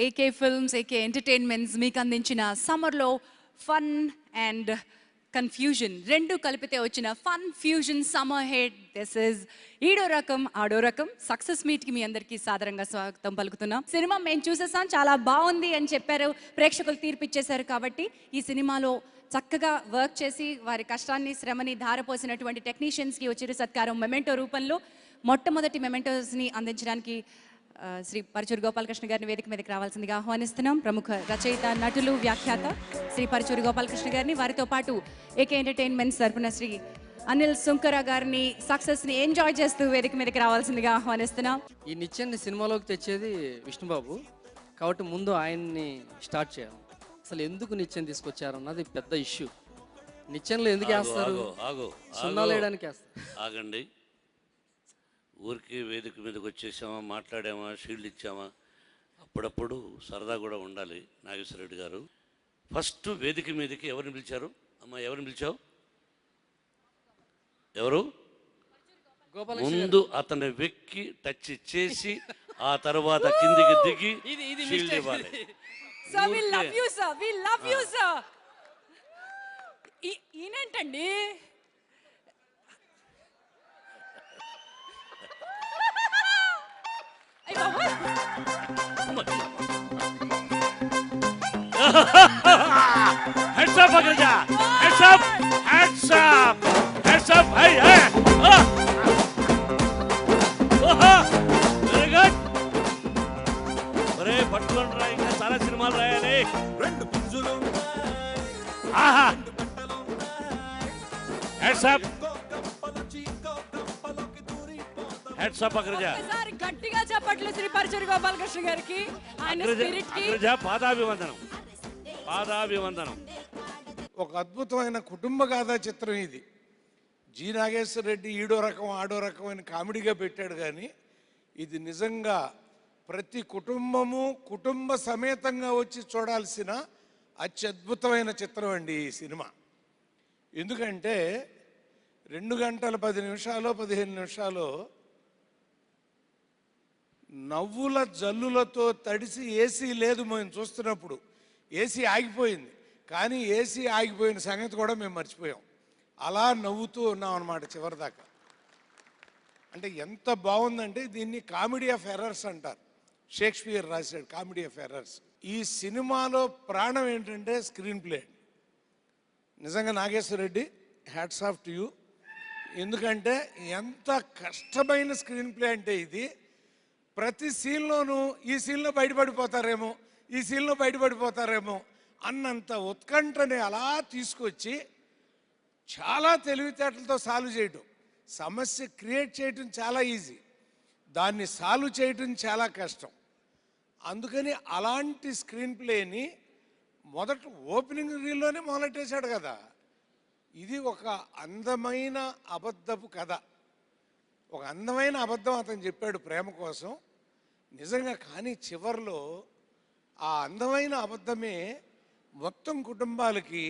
AK films, AK entertainments మీకు అందించిన సమ్మర్లో ఫన్ అండ్ కన్ఫ్యూజన్ రెండు కలిపితే వచ్చిన fun fusion summer hit. This is ఈడో రకం ఆడో రకం సక్సెస్ మీట్కి మీ అందరికీ సాదరంగా స్వాగతం పలుకుతున్నాం. సినిమా మేము చూసేసాం, చాలా బాగుంది అని చెప్పారు, ప్రేక్షకులు తీర్పిచ్చేశారు. కాబట్టి ఈ సినిమాలో చక్కగా వర్క్ చేసి వారి కష్టాన్ని శ్రమని ధారపోసినటువంటి టెక్నీషియన్స్కి వచ్చిన సత్కారం మెమెంటో రూపంలో మొట్టమొదటి మెమెంటోస్ని అందించడానికి శ్రీ పరుచూరి గోపాలకృష్ణ గారిని వేదిక మీదకి రావాల్సిందిగా ఆహ్వానిస్తున్నాం. ప్రముఖ రచయిత, నటులు, వ్యాఖ్యాత శ్రీ పరుచూరి గోపాలకృష్ణ గారిని, వారితో పాటు ఏకే ఎంటర్టైన్మెంట్స్ తరపున శ్రీ అనిల్ సుంకర గారిని సక్సెస్ని ఎంజాయ్ చేస్తూ వేదిక మీదకి రావాల్సిందిగా ఆహ్వానిస్తున్నాం. ఈ నిత్యాన్ని సినిమాలోకి తెచ్చేది విష్ణుబాబు కాబట్టి ముందు ఆయన్ని స్టార్ట్ చేయాలి. అసలు ఎందుకు నిత్యం తీసుకొచ్చారన్నది పెద్ద ఇష్యూ. నిత్యంలో ఎందుకు వేస్తారు? సున్నాలు వేయడానికి వేస్తారు. ఆగండి, ఊరికి వేదిక మీదకి వచ్చేసామా, మాట్లాడామా, షీల్డ్ ఇచ్చామా, అప్పుడప్పుడు సరదా కూడా ఉండాలి. నాగేశ్వర రెడ్డి గారు ఫస్ట్ వేదిక మీదకి ఎవరిని పిలిచారు? అమ్మా, ఎవరిని పిలిచావు? ఎవరు? ముందు అతన్ని వెక్కి టచ్ చేసి ఆ తర్వాత కిందికి దిగి షీల్డ్ ఇవ్వాలి. Sir, we love you, sir. We love you, sir. ఈయనేంటండి? Heads up, Agraja. Heads up. Heads up. Heads up. Hey, hey. Very good. ఒరే పట్టుకొని రా, ఇంకా చాలా సినిమాలు రాయాలి. రెండు పుంజులు. ఆహా. Heads up. Heads up, Agraja. ఒకసారి గట్టిగా చెప్పట్లేదు శ్రీ పరుచూరి గోపాలకృష్ణ గారికి, ఆయన స్పిరిట్ కి. అగ్రజ పాదాభివందనం. పాదాభివందనం. ఒక అద్భుతమైన కుటుంబ గాథా చిత్రం ఇది. జి నాగేశ్వర రెడ్డి ఈడో రకం ఆడో రకమైన కామెడీగా పెట్టాడు, కానీ ఇది నిజంగా ప్రతి కుటుంబము కుటుంబ సమేతంగా వచ్చి చూడాల్సిన అత్యద్భుతమైన చిత్రం అండి ఈ సినిమా. ఎందుకంటే 2 గంటల 10 నిమిషాలు 15 నిమిషాలు నవ్వుల జల్లులతో తడిసి ఏసీ లేదు మేము చూస్తున్నప్పుడు. ఏసీ ఆగిపోయింది, కానీ ఏసీ ఆగిపోయిన సంగతి కూడా మేము మర్చిపోయాం. అలా నవ్వుతూ ఉన్నాం అన్నమాట చివరిదాకా. అంటే ఎంత బాగుందంటే దీన్ని కామెడీ ఆఫ్ ఎర్రర్స్ అంటారు. షేక్స్పియర్ రాశాడు కామెడీ ఆఫ్ ఎర్రర్స్. ఈ సినిమాలో ప్రాణం ఏంటంటే స్క్రీన్ ప్లే. నిజంగా Nageswara Reddy, hats off to you. ఎందుకంటే ఎంత కష్టమైన స్క్రీన్ ప్లే అంటే ఇది. ప్రతి సీన్లోనూ ఈ సీన్లో బయటపడిపోతారేమో, ఈ సీన్లో బయటపడిపోతారేమో అన్నంత ఉత్కంఠని అలా తీసుకొచ్చి చాలా తెలివితేటలతో సాల్వ్ చేయటం. సమస్య క్రియేట్ చేయటం చాలా ఈజీ, దాన్ని సాల్వ్ చేయటం చాలా కష్టం. అందుకని అలాంటి స్క్రీన్ ప్లేని మొదట ఓపెనింగ్ రీల్లోనే మొదలెట్టేశాడు కదా. ఇది ఒక అందమైన అబద్ధపు కథ, ఒక అందమైన అబద్ధం అతను చెప్పాడు ప్రేమ కోసం నిజంగా. కానీ చివరిలో ఆ అందమైన అబద్ధమే మొత్తం కుటుంబాలకి,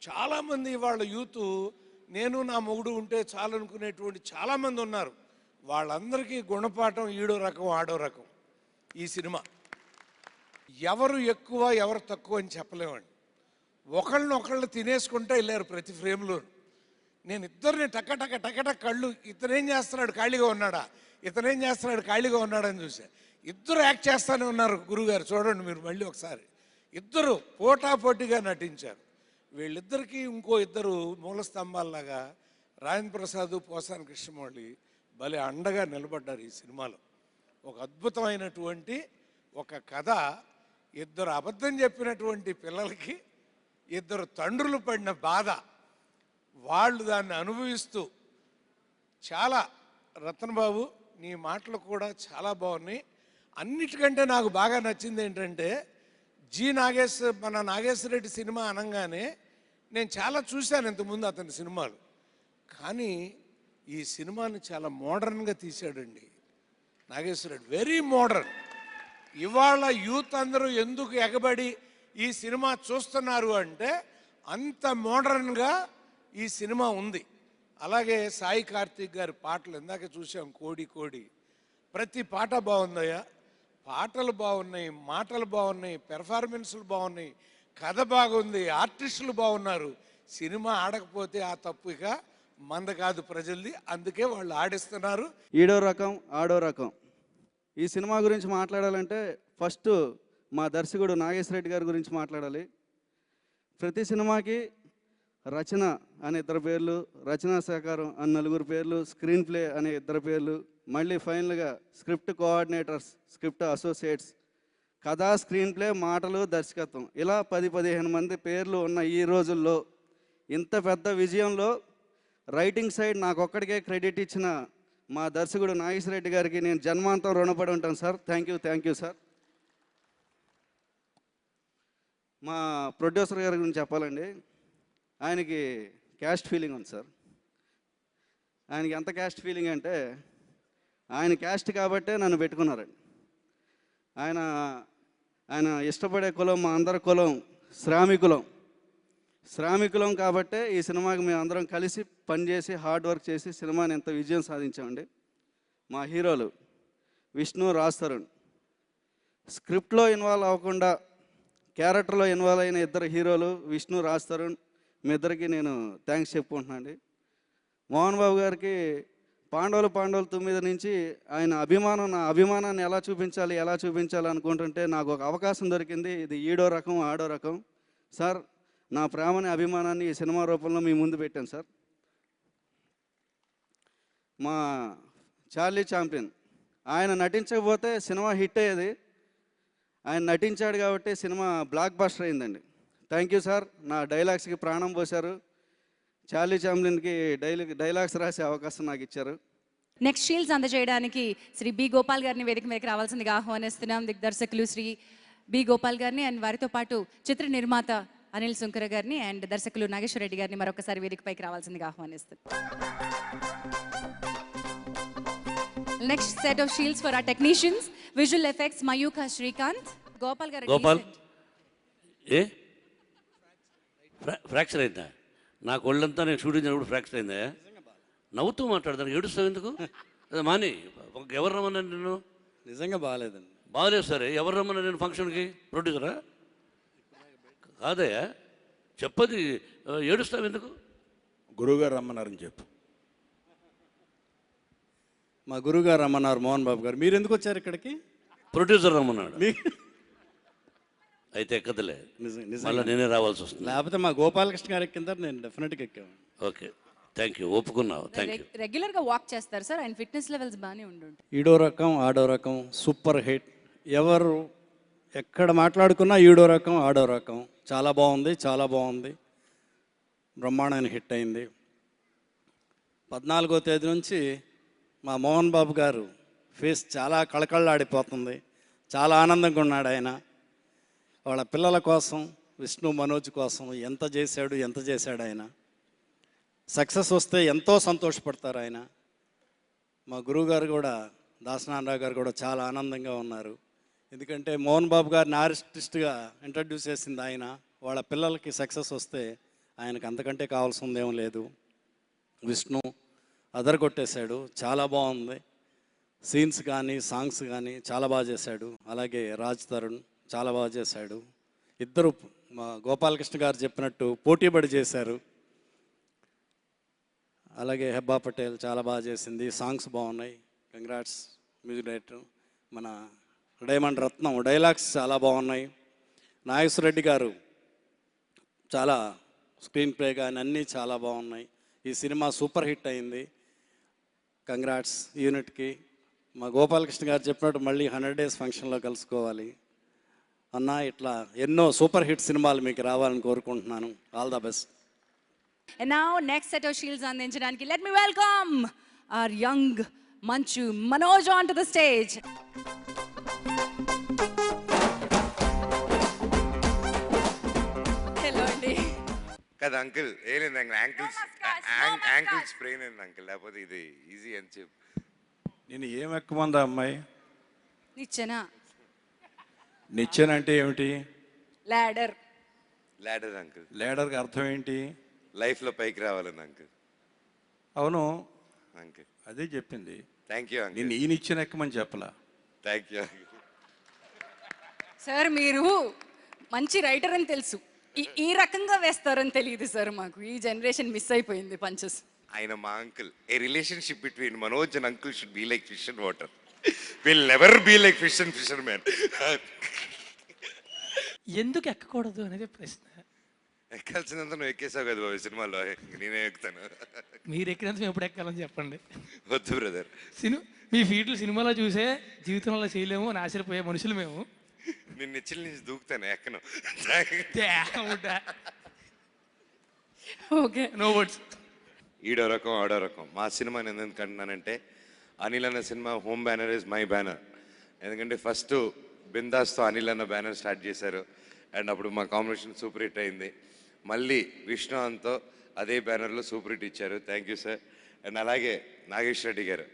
చాలామంది వాళ్ళ యూత్ నేను నా మొగుడు ఉంటే చాలనుకునేటువంటి చాలామంది ఉన్నారు. వాళ్ళందరికీ గుణపాఠం ఈడో రకం ఆడో రకం ఈ సినిమా. ఎవరు ఎక్కువ ఎవరు తక్కువ అని చెప్పలేమండి. ఒకళ్ళని తినేసుకుంటే వెళ్ళారు ప్రతి ఫ్రేమ్లో. నేను ఇద్దరిని టకటక టకటక కళ్ళు, ఇతనేం చేస్తున్నాడు ఖాళీగా ఉన్నాడా, ఇతనేం చేస్తున్నాడు ఖాళీగా ఉన్నాడని చూసా. ఇద్దరు యాక్ట్ చేస్తూనే ఉన్నారు. గురుగారు చూడండి మీరు మళ్ళీ ఒకసారి, ఇద్దరు పోటాపోటీగా నటించారు. వీళ్ళిద్దరికీ ఇంకో ఇద్దరు మూల స్తంభాల్లాగా రాజేంద్ర ప్రసాద్, పోసాని కృష్ణమౌళి భలే అండగా నిలబడ్డారు ఈ సినిమాలో. ఒక అద్భుతమైనటువంటి ఒక కథ. ఇద్దరు అబద్ధం చెప్పినటువంటి పిల్లలకి ఇద్దరు తండ్రులు పడిన బాధ, వాళ్ళు దాన్ని అనుభవిస్తూ చాలా. రతన్బాబు నీ మాటలు కూడా చాలా బాగున్నాయి. అన్నిటికంటే నాకు బాగా నచ్చింది ఏంటంటే మన నాగేశ్వర రెడ్డి సినిమా అనగానే నేను చాలా చూశాను ఇంతకుముందు అతని సినిమాలు, కానీ ఈ సినిమాని చాలా మోడర్న్గా తీశాడండి నాగేశ్వర రెడ్డి. Very modern. ఇవాళ యూత్ అందరూ ఎందుకు ఎగబడి ఈ సినిమా చూస్తున్నారు అంటే అంత మోడర్న్గా ఈ సినిమా ఉంది. అలాగే సాయి కార్తీక్ గారి పాటలు ఇందాక చూసాం, కోడి కోడి, ప్రతి పాట బాగుందయ్యా. పాటలు బాగున్నాయి, మాటలు బాగున్నాయి, పెర్ఫార్మెన్స్లు బాగున్నాయి, కథ బాగుంది, ఆర్టిస్టులు బాగున్నారు. సినిమా ఆడకపోతే ఆ తప్పు ఇక మంద కాదు ప్రజల్ది, అందుకే వాళ్ళు ఆడిస్తున్నారు. ఈడో రకం ఆడో రకం. ఈ సినిమా గురించి మాట్లాడాలంటే ఫస్ట్ మా దర్శకుడు నాగేశ్వర రెడ్డి గారి గురించి మాట్లాడాలి. ప్రతి సినిమాకి రచన అనే ఇద్దరు పేర్లు, రచనా సహకారం అని నలుగురు పేర్లు, స్క్రీన్ ప్లే అనే ఇద్దరు పేర్లు, మళ్ళీ ఫైనల్గా స్క్రిప్ట్ కోఆర్డినేటర్స్, స్క్రిప్ట్ అసోసియేట్స్, కథ, స్క్రీన్ ప్లే, మాటలు, దర్శకత్వం, ఇలా 10-15 మంది పేర్లు ఉన్న ఈ రోజుల్లో ఇంత పెద్ద విజయంలో రైటింగ్ సైడ్ నాకు ఒక్కడికే క్రెడిట్ ఇచ్చిన మా దర్శకుడు నాగేశ్వర రెడ్డి గారికి నేను జన్మాంతం రుణపడి ఉంటాను సార్. Thank you sir. మా ప్రొడ్యూసర్ గారి గురించి చెప్పాలండి. ఆయనకి క్యాస్ట్ ఫీలింగ్ ఉంది సార్. ఆయనకి ఎంత క్యాస్ట్ ఫీలింగ్ అంటే ఆయన క్యాస్ట్ కాబట్టే నన్ను పెట్టుకున్నారండి. ఆయన ఇష్టపడే కులం మా అందరి కులం శ్రామికులం కాబట్టే ఈ సినిమాకి మేము అందరం కలిసి పనిచేసి హార్డ్ వర్క్ చేసి సినిమాని ఎంత విజయం సాధించామండి. మా హీరోలు విష్ణు, రాజ్ తరుణ్. స్క్రిప్ట్లో ఇన్వాల్వ్ అవ్వకుండా క్యారెక్టర్లో ఇన్వాల్వ్ అయిన ఇద్దరు హీరోలు విష్ణు, రాజ్ తరుణ్, మీ ఇద్దరికి నేను థ్యాంక్స్ చెప్పుకుంటున్నాను అండి. మోహన్ బాబు గారికి పాండవులు 9 నుంచి ఆయన నా అభిమానాన్ని ఎలా చూపించాలి అనుకుంటుంటే నాకు ఒక అవకాశం దొరికింది. ఇది ఈడో రకం ఆడో రకం సార్. నా ప్రేమని, అభిమానాన్ని ఈ సినిమా రూపంలో మీ ముందు పెట్టాను సార్. మా చార్లీ చాంప్లిన్, ఆయన నటించకపోతే సినిమా హిట్ అయ్యేది. ఆయన నటించాడు కాబట్టి సినిమా బ్లాక్ బస్టర్ అయిందండి. Thank you sir. నా డైలాగ్స్కి ప్రాణం పోశారు. చార్లీ చాంప్లిన్కి డైలాగ్స్ రాసే అవకాశం నాకు ఇచ్చారు. నెక్స్ట్ షీల్డ్స్ అందజేయడానికి శ్రీ బి గోపాల్ గారిని వేదిక మీదకి రావాల్సిందిగా ఆహ్వానిస్తున్నాం. దిగ్దర్శకులు శ్రీ బి గోపాల్ గారిని అండ్ వారితో పాటు చిత్ర నిర్మాత అనిల్ సుంకర గారిని అండ్ దర్శకులు నాగేశ్వర రెడ్డి గారిని మరొకసారి వేదికపైకి రావాల్సిందిగా ఆహ్వానిస్తున్నాం. Next set of shields for our technicians, visual effects Mayukha Srikanth. Gopal గారు ఏ ఫ్రాక్చర్ అయిందా? నాకు ఒళ్ళంతా నేను షూటింగ్ చేసినప్పుడు ఫ్రాక్చర్ అయిందా? నవ్వుతూ మాట్లాడతాను, ఏడుస్తావు ఎందుకు? అదే మాని, ఎవరు రమ్మన్నా నేను? నిజంగా బాగాలేదండి. బాగాలేదు సరే, ఎవరు రమ్మన్నా నేను ఫంక్షన్కి? ప్రొడ్యూసరా? కాదయ్యా, చెప్పది, ఏడుస్తావు ఎందుకు? గురువుగారు రమ్మన్నారని చెప్పు. మా గురువుగారు రమ్మన్నారు మోహన్ బాబు గారు. మీరు ఎందుకు వచ్చారు ఇక్కడికి? ప్రొడ్యూసర్ రమ్మన్నాడు. అయితే ఎక్కదులే, మళ్ళీ నేనే రావాల్సి వస్తుంది. లేకపోతే మా గోపాలకృష్ణ గారి కింద నేను డెఫినెట్గా ఎక్కాను. ఓకే, థ్యాంక్ యూ, ఒప్పుకున్నావు. Thank you. రెగ్యులర్ గా వాక్ చేస్తారు సార్, అండ్ ఫిట్నెస్ లెవెల్స్ బాగానే ఉండుంటాయి. ఈడో రకం ఆడో రకం సూపర్ హిట్. ఎవరు ఎక్కడ మాట్లాడుకున్నా ఈడో రకం ఆడో రకం. చాలా బాగుంది. బ్రహ్మాండమైన హిట్ అయింది. 14వ తేదీ నుంచి మా మోహన్ బాబు గారు ఫేస్ చాలా కళకళలాడిపోతుంది. చాలా ఆనందంగా ఉన్నాడు ఆయన. వాళ్ళ పిల్లల కోసం, విష్ణు, మనోజ్ కోసం ఎంత చేశాడు ఆయన. సక్సెస్ వస్తే ఎంతో సంతోషపడతారు ఆయన. మా గురువుగారు కూడా, దాసనారాయణ గారు కూడా చాలా ఆనందంగా ఉన్నారు. ఎందుకంటే మోహన్ బాబు గారిని ఆర్టిస్ట్గా ఇంట్రడ్యూస్ చేసింది ఆయన. వాళ్ళ పిల్లలకి సక్సెస్ వస్తే ఆయనకు అంతకంటే కావాల్సిందేం లేదు. విష్ణు అదరగొట్టేశాడు, చాలా బాగుంది. సీన్స్ కానీ సాంగ్స్ కానీ చాలా బాగా చేశాడు. అలాగే రాజ్ తరుణ్ చాలా బాగా చేశాడు. ఇద్దరు మా గోపాలకృష్ణ గారు చెప్పినట్టు పోటీపడి చేశారు. అలాగే హెబ్బా పటేల్ చాలా బాగా చేసింది. సాంగ్స్ బాగున్నాయి. Congrats music director. మన డైమండ్ రత్నం డైలాగ్స్ చాలా బాగున్నాయి. నాగేశ్వర రెడ్డి గారు చాలా స్క్రీన్ ప్లే కానీ అన్నీ చాలా బాగున్నాయి. ఈ సినిమా సూపర్ హిట్ అయింది. కంగ్రాట్స్ యూనిట్కి. మా గోపాలకృష్ణ గారు చెప్పినట్టు మళ్ళీ 100 days ఫంక్షన్లో కలుసుకోవాలి అన్న. ఇట్లా ఎన్నో సూపర్ హిట్ సినిమాలు మీకు రావాలని కోరుకుంటున్నాను. All the best. And now next set of shields అందించడానికి let me welcome our young Manchu Manoj onto the stage. Hello అండి. కదా అంకుల్, ఏం లేదు యాంకిల్ స్ప్రెయిన్ అయింది అంకుల్, లేకపోతే ఇది ఈజీ అని చెప్పు. నేను ఏం ఎక్కుమందా అమ్మాయి? నిచ్చెన. నిచ్చెన అంటే ఏమిటి? లాడర్. Ladder uncle. లేడర్కి అర్థం ఏంటి? లైఫ్లో పైకి రావాలని అంకుల్. అవును అంకుల్ అదే చెప్పింది. Thank you uncle. నేను ఈ నిచ్చెన ఎక్కమని చెప్పలా. Thank you uncle. సార్ మీరు మంచి రైటర్ అని తెలుసు, ఈ రకంగా వేస్తారని తెలియదు సార్. మాకు ఈ జనరేషన్ మిస్ అయిపోయింది పంచెస్. ఆయన మా uncle. A relationship between Manoj and uncle should be like fish and water. Will never be like fish and fisherman. ఎందుకు ఎక్కకూడదు అనేది ప్రశ్న. ఎక్కాల్సినంత నువ్వు ఎక్కేసావు కదా బాబు సినిమాలో, నేనే ఎక్కుతాను. మీరు ఎక్కినంత మేము ఎప్పుడు ఎక్కాలని చెప్పండి. వద్దు బ్రదర్. మీ ఫీట్లు సినిమాలో చూసే జీవితంలో చేయలేము అని ఆశ్చర్యపోయే మనుషులు మేము. నేను నిచ్చిల నుంచి దూకుతాను, ఎక్కను. Okay, no words. ఈడో రకం ఆడో రకం. మా సినిమాని ఎందుకు అంటున్నానంటే, అనిల్ అన్న cinema home banner is my banner. ఎందుకంటే ఫస్ట్ బిందాస్తో అనిల్ అన్న బ్యానర్ స్టార్ట్ చేశారు, అండ్ అప్పుడు మా కాంబినేషన్ సూపర్ హిట్ అయింది. మళ్ళీ విష్ణు అంతో అదే బ్యానర్లో సూపర్ హిట్ ఇచ్చారు. Thank you sir. అండ్ అలాగే నాగేష్ రెడ్డి గారు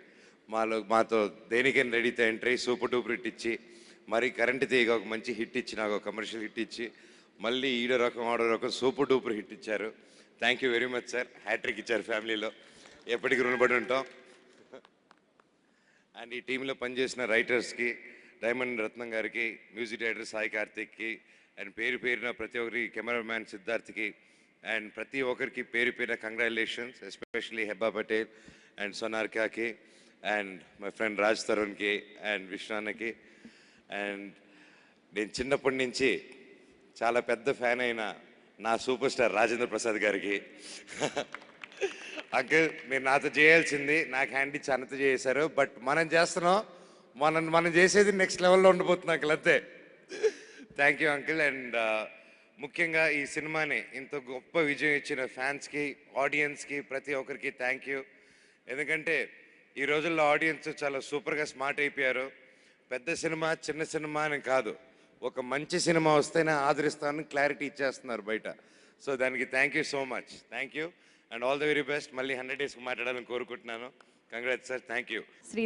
మాతో దేనికైనా రెడీతో ఎంట్రీ సూపర్ డూపర్ హిట్ ఇచ్చి, మరి కరెంట్ తీగ ఒక మంచి హిట్ ఇచ్చి, నాకు ఒక కమర్షియల్ హిట్ ఇచ్చి, మళ్ళీ ఈడో రకం ఆడో రకం సూపర్ డూపర్ హిట్ ఇచ్చారు. Thank you very much sir. Hat trick ఇచ్చారు ఫ్యామిలీలో, ఎప్పటికీ రుణపడి ఉంటాం. అండ్ ఈ టీంలో పనిచేసిన రైటర్స్కి, డైమండ్ రత్నం గారికి, మ్యూజిక్ డైరెక్టర్ సాయి కార్తిక్కి, అండ్ పేరు పేరున ప్రతి ఒక్కరికి, కెమెరామ్యాన్ సిద్ధార్థ్కి, అండ్ ప్రతి ఒక్కరికి పేరు పేరున congratulations. Especially Hebah Patel and సోనార్కాకి, అండ్ మై ఫ్రెండ్ రాజ్ తరుణ్కి, అండ్ విష్ణు అన్నకి. అండ్ నేను చిన్నప్పటి నుంచి చాలా పెద్ద ఫ్యాన్ అయిన నా సూపర్ స్టార్ రాజేంద్ర ప్రసాద్ గారికి. అంకుల్ మీరు నాతో చేయాల్సింది నాకు హ్యాండ్ ఇచ్చి అన్నతో చేశారు, బట్ మనం చేస్తున్నాం, మనం చేసేది నెక్స్ట్ లెవెల్లో ఉండిపోతుంది అంకుల్, అంతే. Thank you uncle. అండ్ ముఖ్యంగా ఈ సినిమాని ఇంత గొప్ప విజయం ఇచ్చిన ఫ్యాన్స్కి, ఆడియన్స్కి, ప్రతి ఒక్కరికి థ్యాంక్ యూ. ఎందుకంటే ఈ రోజుల్లో ఆడియన్స్ చాలా సూపర్గా స్మార్ట్ అయిపోయారు. పెద్ద సినిమా చిన్న సినిమా అని కాదు, ఒక మంచి సినిమా వస్తేనే ఆదరిస్తానని క్లారిటీ ఇచ్చేస్తున్నారు బయట. సో దానికి thank you so much. Thank you and all the very best. మళ్ళీ 100 days మాట్లాడాలని కోరుకుంటున్నాను. Congrats sir. Thank you.